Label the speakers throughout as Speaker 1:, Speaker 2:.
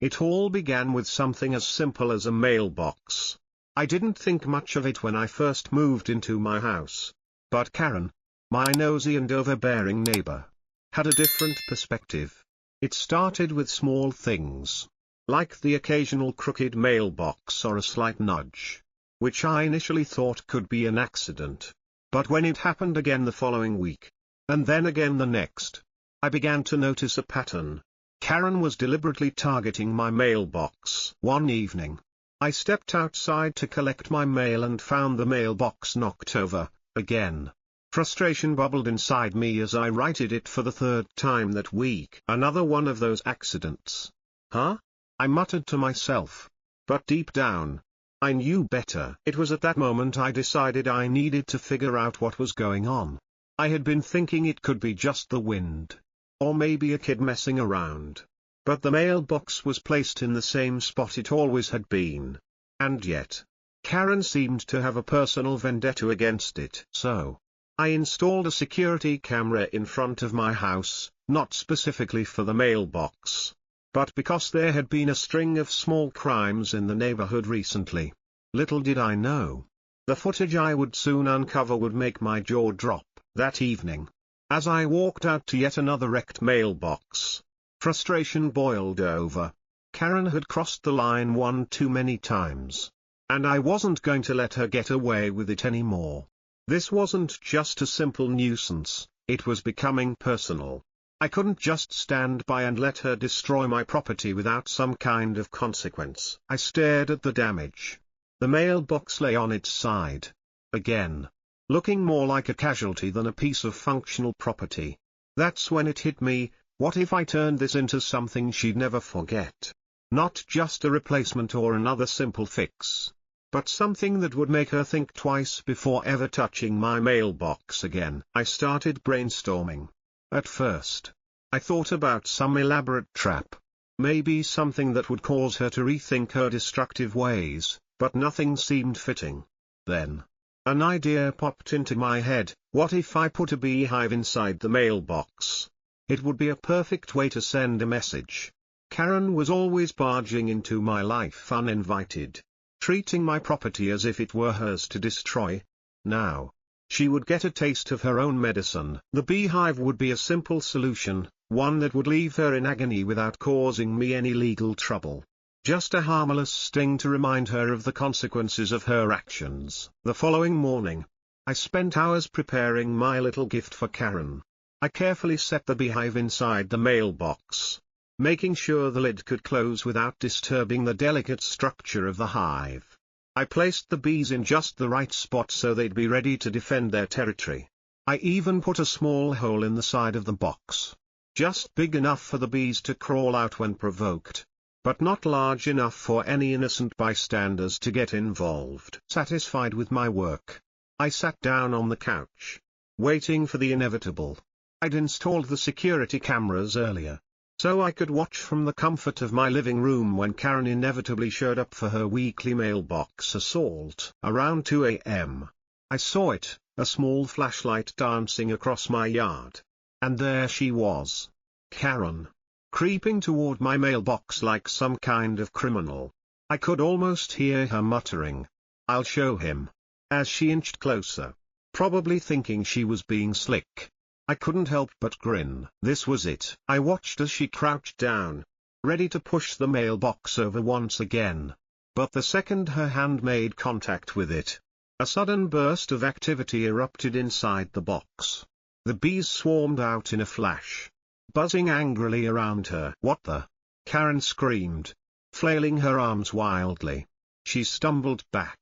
Speaker 1: It all began with something as simple as a mailbox. I didn't think much of it when I first moved into my house. But Karen, my nosy and overbearing neighbor, had a different perspective. It started with small things, like the occasional crooked mailbox or a slight nudge, which I initially thought could be an accident. But when it happened again the following week, and then again the next, I began to notice a pattern. Karen was deliberately targeting my mailbox. One evening, I stepped outside to collect my mail and found the mailbox knocked over, again. Frustration bubbled inside me as I righted it for the third time that week. Another one of those accidents. Huh? I muttered to myself. But deep down, I knew better. It was at that moment I decided I needed to figure out what was going on. I had been thinking it could be just the wind, or maybe a kid messing around. But the mailbox was placed in the same spot it always had been. And yet, Karen seemed to have a personal vendetta against it. So, I installed a security camera in front of my house, not specifically for the mailbox, but because there had been a string of small crimes in the neighborhood recently. Little did I know, the footage I would soon uncover would make my jaw drop. That evening, as I walked out to yet another wrecked mailbox, frustration boiled over. Karen had crossed the line one too many times, and I wasn't going to let her get away with it anymore. This wasn't just a simple nuisance, it was becoming personal. I couldn't just stand by and let her destroy my property without some kind of consequence. I stared at the damage. The mailbox lay on its side, again, looking more like a casualty than a piece of functional property. That's when it hit me, what if I turned this into something she'd never forget? Not just a replacement or another simple fix, but something that would make her think twice before ever touching my mailbox again. I started brainstorming. At first, I thought about some elaborate trap, maybe something that would cause her to rethink her destructive ways, but nothing seemed fitting. Then, an idea popped into my head. What if I put a beehive inside the mailbox? It would be a perfect way to send a message. Karen was always barging into my life uninvited, treating my property as if it were hers to destroy. Now, she would get a taste of her own medicine. The beehive would be a simple solution, one that would leave her in agony without causing me any legal trouble. Just a harmless sting to remind her of the consequences of her actions. The following morning, I spent hours preparing my little gift for Karen. I carefully set the beehive inside the mailbox, making sure the lid could close without disturbing the delicate structure of the hive. I placed the bees in just the right spot so they'd be ready to defend their territory. I even put a small hole in the side of the box, just big enough for the bees to crawl out when provoked, but not large enough for any innocent bystanders to get involved. Satisfied with my work, I sat down on the couch, waiting for the inevitable. I'd installed the security cameras earlier, so I could watch from the comfort of my living room when Karen inevitably showed up for her weekly mailbox assault. Around 2 a.m., I saw it, a small flashlight dancing across my yard. And there she was, Karen, creeping toward my mailbox like some kind of criminal. I could almost hear her muttering, "I'll show him," as she inched closer, probably thinking she was being slick. I couldn't help but grin. This was it. I watched as she crouched down, ready to push the mailbox over once again. But the second her hand made contact with it, a sudden burst of activity erupted inside the box. The bees swarmed out in a flash, buzzing angrily around her. "What the?" Karen screamed, flailing her arms wildly. She stumbled back,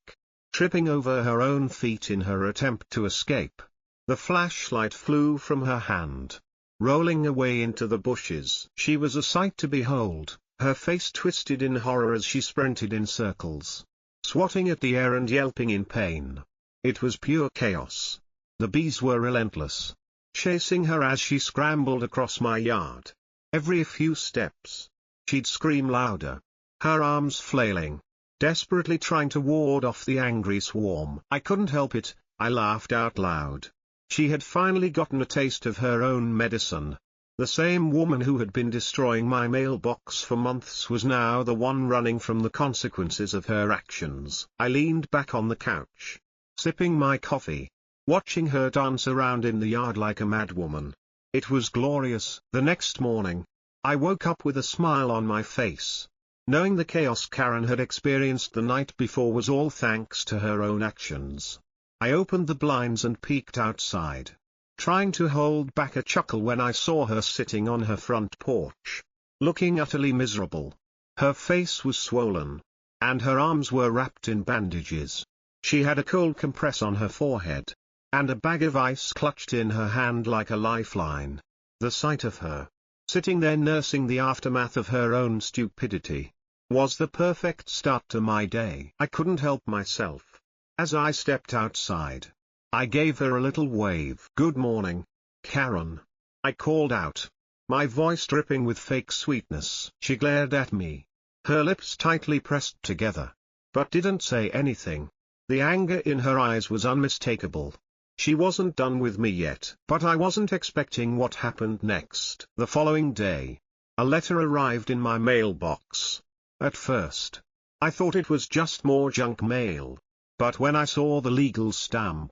Speaker 1: tripping over her own feet in her attempt to escape. The flashlight flew from her hand, rolling away into the bushes. She was a sight to behold, her face twisted in horror as she sprinted in circles, swatting at the air and yelping in pain. It was pure chaos. The bees were relentless, chasing her as she scrambled across my yard. Every few steps, she'd scream louder, her arms flailing, desperately trying to ward off the angry swarm. I couldn't help it, I laughed out loud. She had finally gotten a taste of her own medicine. The same woman who had been destroying my mailbox for months was now the one running from the consequences of her actions. I leaned back on the couch, sipping my coffee, watching her dance around in the yard like a madwoman. It was glorious. The next morning, I woke up with a smile on my face, knowing the chaos Karen had experienced the night before was all thanks to her own actions. I opened the blinds and peeked outside, trying to hold back a chuckle when I saw her sitting on her front porch, looking utterly miserable. Her face was swollen, and her arms were wrapped in bandages. She had a cold compress on her forehead, and a bag of ice clutched in her hand like a lifeline. The sight of her, sitting there nursing the aftermath of her own stupidity, was the perfect start to my day. I couldn't help myself. As I stepped outside, I gave her a little wave. "Good morning, Karen," I called out, my voice dripping with fake sweetness. She glared at me, her lips tightly pressed together, but didn't say anything. The anger in her eyes was unmistakable. She wasn't done with me yet. But I wasn't expecting what happened next. The following day, a letter arrived in my mailbox. At first, I thought it was just more junk mail. But when I saw the legal stamp,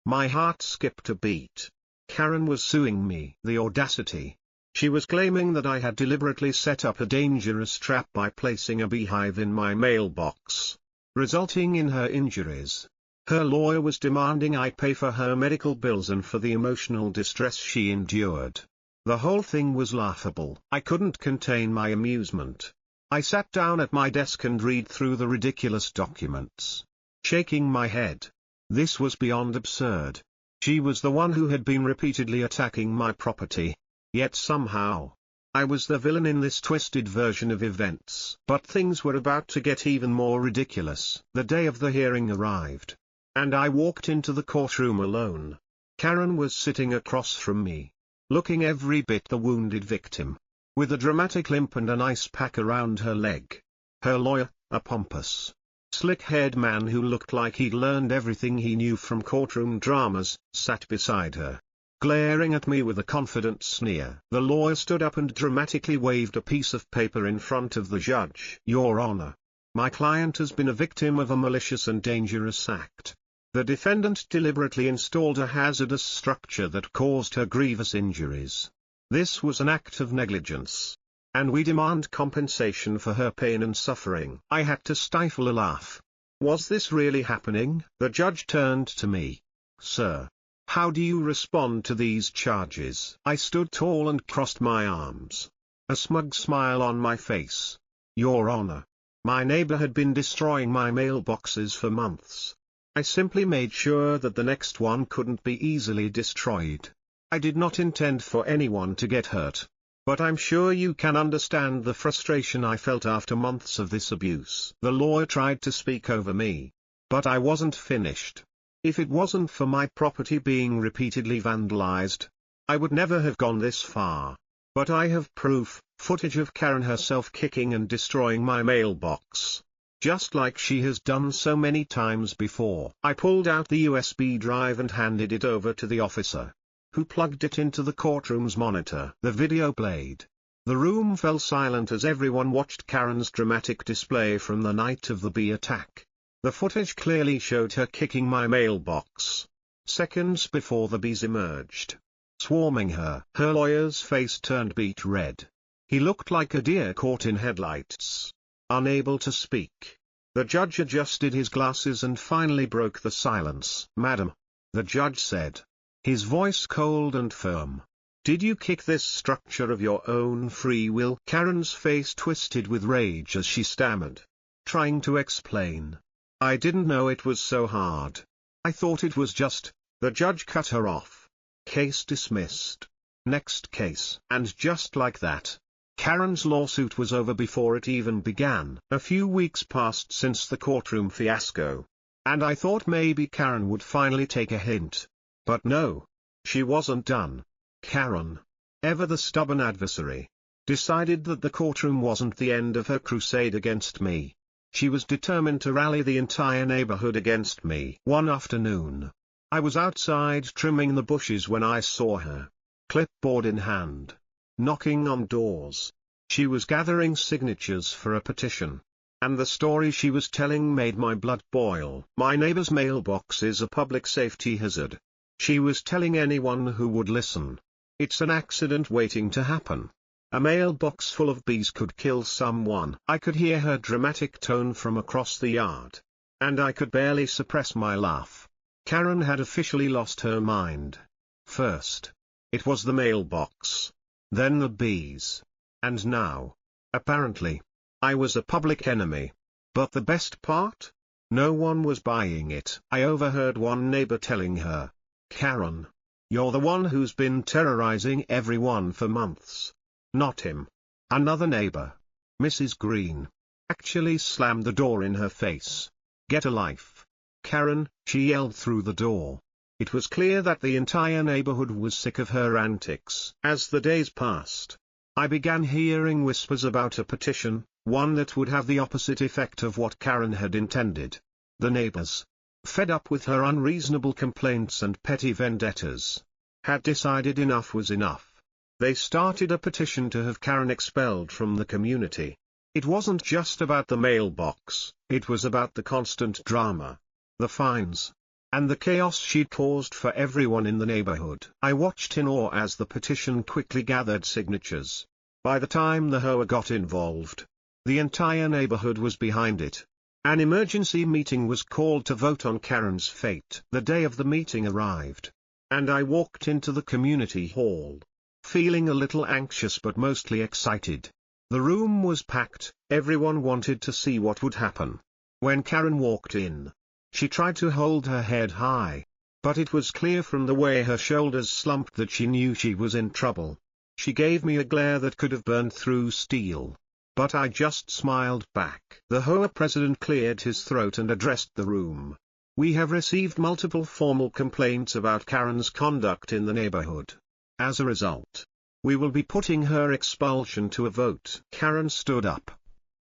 Speaker 1: my heart skipped a beat. Karen was suing me. The audacity. She was claiming that I had deliberately set up a dangerous trap by placing a beehive in my mailbox, resulting in her injuries. Her lawyer was demanding I pay for her medical bills and for the emotional distress she endured. The whole thing was laughable. I couldn't contain my amusement. I sat down at my desk and read through the ridiculous documents, shaking my head. This was beyond absurd. She was the one who had been repeatedly attacking my property. Yet somehow, I was the villain in this twisted version of events. But things were about to get even more ridiculous. The day of the hearing arrived, and I walked into the courtroom alone. Karen was sitting across from me, looking every bit the wounded victim, with a dramatic limp and an ice pack around her leg. Her lawyer, a pompous, slick-haired man who looked like he'd learned everything he knew from courtroom dramas, sat beside her, glaring at me with a confident sneer. The lawyer stood up and dramatically waved a piece of paper in front of the judge. "Your Honor, my client has been a victim of a malicious and dangerous act. The defendant deliberately installed a hazardous structure that caused her grievous injuries. This was an act of negligence, and we demand compensation for her pain and suffering." I had to stifle a laugh. Was this really happening? The judge turned to me. "Sir, how do you respond to these charges?" I stood tall and crossed my arms, a smug smile on my face. "Your Honor, my neighbor had been destroying my mailboxes for months. I simply made sure that the next one couldn't be easily destroyed. I did not intend for anyone to get hurt. But I'm sure you can understand the frustration I felt after months of this abuse." The lawyer tried to speak over me, but I wasn't finished. "If it wasn't for my property being repeatedly vandalized, I would never have gone this far. But I have proof, footage of Karen herself kicking and destroying my mailbox, just like she has done so many times before." I pulled out the USB drive and handed it over to the officer, who plugged it into the courtroom's monitor. The video played. The room fell silent as everyone watched Karen's dramatic display from the night of the bee attack. The footage clearly showed her kicking my mailbox, seconds before the bees emerged, swarming her. Her lawyer's face turned beet red. He looked like a deer caught in headlights, unable to speak. The judge adjusted his glasses and finally broke the silence. "Madam," the judge said, his voice cold and firm, "did you kick this structure of your own free will?" Karen's face twisted with rage as she stammered, trying to explain. "I didn't know it was so hard. I thought it was just..." The judge cut her off. "Case dismissed. Next case." And just like that, Karen's lawsuit was over before it even began. A few weeks passed since the courtroom fiasco, and I thought maybe Karen would finally take a hint. But no, she wasn't done. Karen, ever the stubborn adversary, decided that the courtroom wasn't the end of her crusade against me. She was determined to rally the entire neighborhood against me. One afternoon, I was outside trimming the bushes when I saw her, clipboard in hand, knocking on doors. She was gathering signatures for a petition. And the story she was telling made my blood boil. My neighbor's mailbox is a public safety hazard. She was telling anyone who would listen. It's an accident waiting to happen. A mailbox full of bees could kill someone. I could hear her dramatic tone from across the yard. And I could barely suppress my laugh. Karen had officially lost her mind. First, it was the mailbox. Then the bees. And now, apparently, I was a public enemy. But the best part? No one was buying it. I overheard one neighbor telling her, "Karen, you're the one who's been terrorizing everyone for months." Not him. Another neighbor, Mrs. Green, actually slammed the door in her face. "Get a life, Karen," she yelled through the door. It was clear that the entire neighborhood was sick of her antics. As the days passed, I began hearing whispers about a petition, one that would have the opposite effect of what Karen had intended. The neighbors, fed up with her unreasonable complaints and petty vendettas, had decided enough was enough. They started a petition to have Karen expelled from the community. It wasn't just about the mailbox, it was about the constant drama, the fines, and the chaos she'd caused for everyone in the neighborhood. I watched in awe as the petition quickly gathered signatures. By the time the Hoa got involved, the entire neighborhood was behind it. An emergency meeting was called to vote on Karen's fate. The day of the meeting arrived, and I walked into the community hall, feeling a little anxious but mostly excited. The room was packed, everyone wanted to see what would happen. When Karen walked in, she tried to hold her head high, but it was clear from the way her shoulders slumped that she knew she was in trouble. She gave me a glare that could have burned through steel. But I just smiled back. The Hoa president cleared his throat and addressed the room. "We have received multiple formal complaints about Karen's conduct in the neighborhood. As a result, we will be putting her expulsion to a vote." Karen stood up,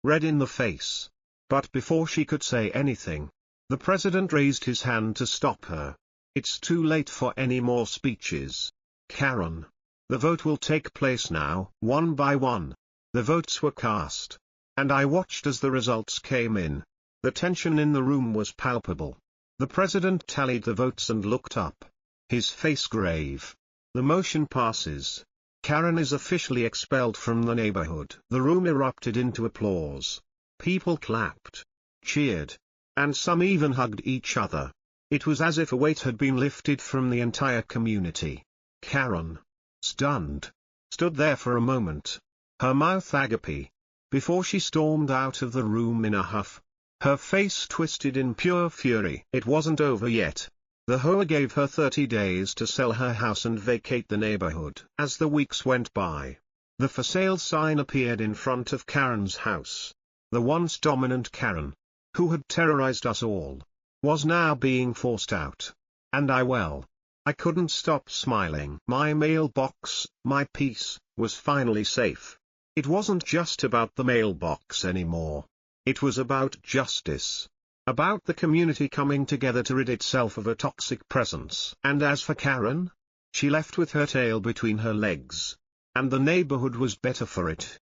Speaker 1: red in the face. But before she could say anything, the president raised his hand to stop her. "It's too late for any more speeches, Karen. The vote will take place now." One by one, the votes were cast, and I watched as the results came in. The tension in the room was palpable. The president tallied the votes and looked up, his face grave. "The motion passes. Karen is officially expelled from the neighborhood." The room erupted into applause. People clapped, cheered, and some even hugged each other. It was as if a weight had been lifted from the entire community. Karen, stunned, stood there for a moment, her mouth agape, before she stormed out of the room in a huff, her face twisted in pure fury. It wasn't over yet. The Hoa gave her 30 days to sell her house and vacate the neighborhood. As the weeks went by, the for sale sign appeared in front of Karen's house. The once dominant Karen, who had terrorized us all, was now being forced out. And I couldn't stop smiling. My mailbox, my peace, was finally safe. It wasn't just about the mailbox anymore. It was about justice. About the community coming together to rid itself of a toxic presence. And as for Karen, she left with her tail between her legs. And the neighborhood was better for it.